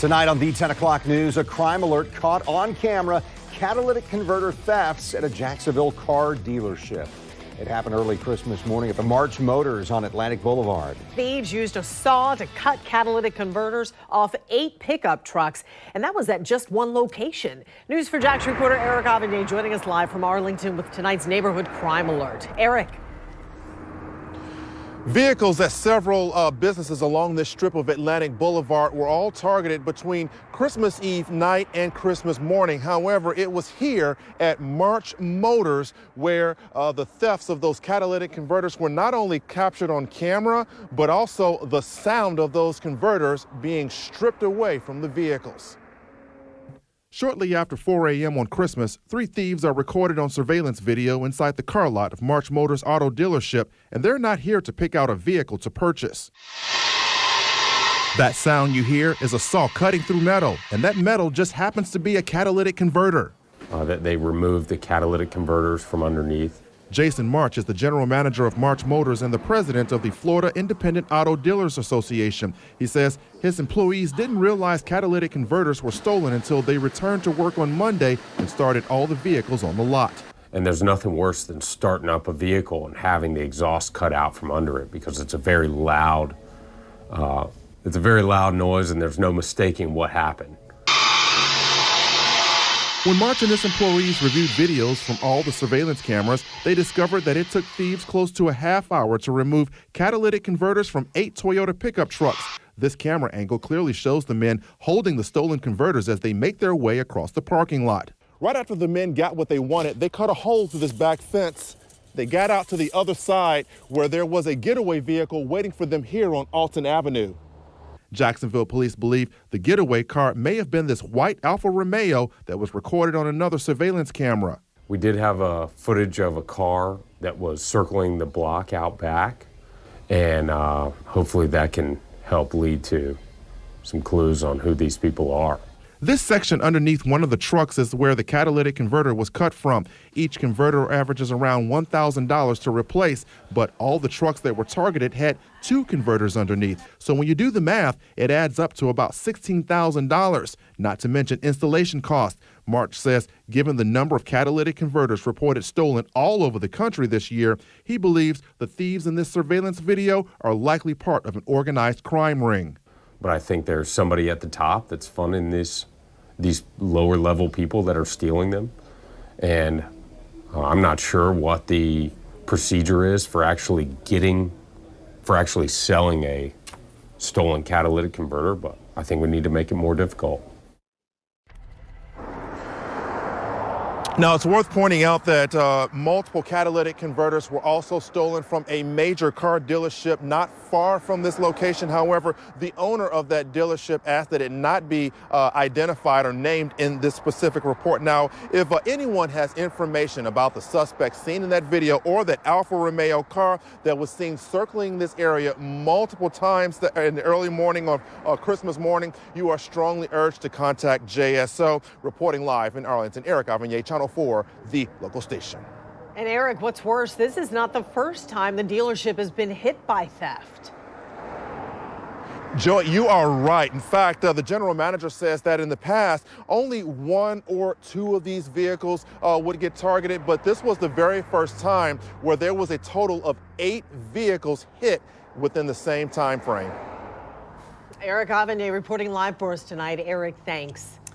Tonight on the 10 o'clock news, a crime alert caught on camera, catalytic converter thefts at a Jacksonville car dealership. It happened early Christmas morning at the March Motors on Atlantic Boulevard. Thieves used a saw to cut catalytic converters off 8 pickup trucks, and that was at just one location. News for Jax reporter Eric Avenay joining us live from Arlington with tonight's neighborhood crime alert. Eric. Vehicles at several businesses along this strip of Atlantic Boulevard were all targeted between Christmas Eve night and Christmas morning. However, it was here at March Motors where the thefts of those catalytic converters were not only captured on camera, but also the sound of those converters being stripped away from the vehicles. Shortly after 4 a.m. on Christmas, 3 thieves are recorded on surveillance video inside the car lot of March Motors auto dealership, and they're not here to pick out a vehicle to purchase. That sound you hear is a saw cutting through metal, and that metal just happens to be a catalytic converter. That they removed the catalytic converters from underneath. Jason March is the general manager of March Motors and the president of the Florida Independent Auto Dealers Association. He says his employees didn't realize catalytic converters were stolen until they returned to work on Monday and started all the vehicles on the lot. And there's nothing worse than starting up a vehicle and having the exhaust cut out from under it, because it's a very loud noise, and there's no mistaking what happened. When March and his employees reviewed videos from all the surveillance cameras, they discovered that it took thieves close to a half hour to remove catalytic converters from 8 Toyota pickup trucks. This camera angle clearly shows the men holding the stolen converters as they make their way across the parking lot. Right after the men got what they wanted, they cut a hole through this back fence. They got out to the other side where there was a getaway vehicle waiting for them here on Alton Avenue. Jacksonville police believe the getaway car may have been this white Alfa Romeo that was recorded on another surveillance camera. We did have footage of a car that was circling the block out back, and hopefully that can help lead to some clues on who these people are. This section underneath one of the trucks is where the catalytic converter was cut from. Each converter averages around $1,000 to replace, but all the trucks that were targeted had 2 converters underneath. So when you do the math, it adds up to about $16,000, not to mention installation costs. March says given the number of catalytic converters reported stolen all over the country this year, he believes the thieves in this surveillance video are likely part of an organized crime ring. But I think there's somebody at the top that's funding these lower level people that are stealing them. And I'm not sure what the procedure is for actually selling a stolen catalytic converter, but I think we need to make it more difficult. Now, it's worth pointing out that multiple catalytic converters were also stolen from a major car dealership not far from this location. However, the owner of that dealership asked that it not be identified or named in this specific report. Now, if anyone has information about the suspect seen in that video or that Alfa Romeo car that was seen circling this area multiple times in the early morning of Christmas morning, you are strongly urged to contact JSO. Reporting live in Arlington, Eric Avenay, Channel 4, the local station. And Eric, what's worse, this is not the first time the dealership has been hit by theft. Joy, you are right. In fact, the general manager says that in the past, only 1 or 2 of these vehicles would get targeted, but this was the very first time where there was a total of 8 vehicles hit within the same time frame. Eric Avenay reporting live for us tonight. Eric, thanks.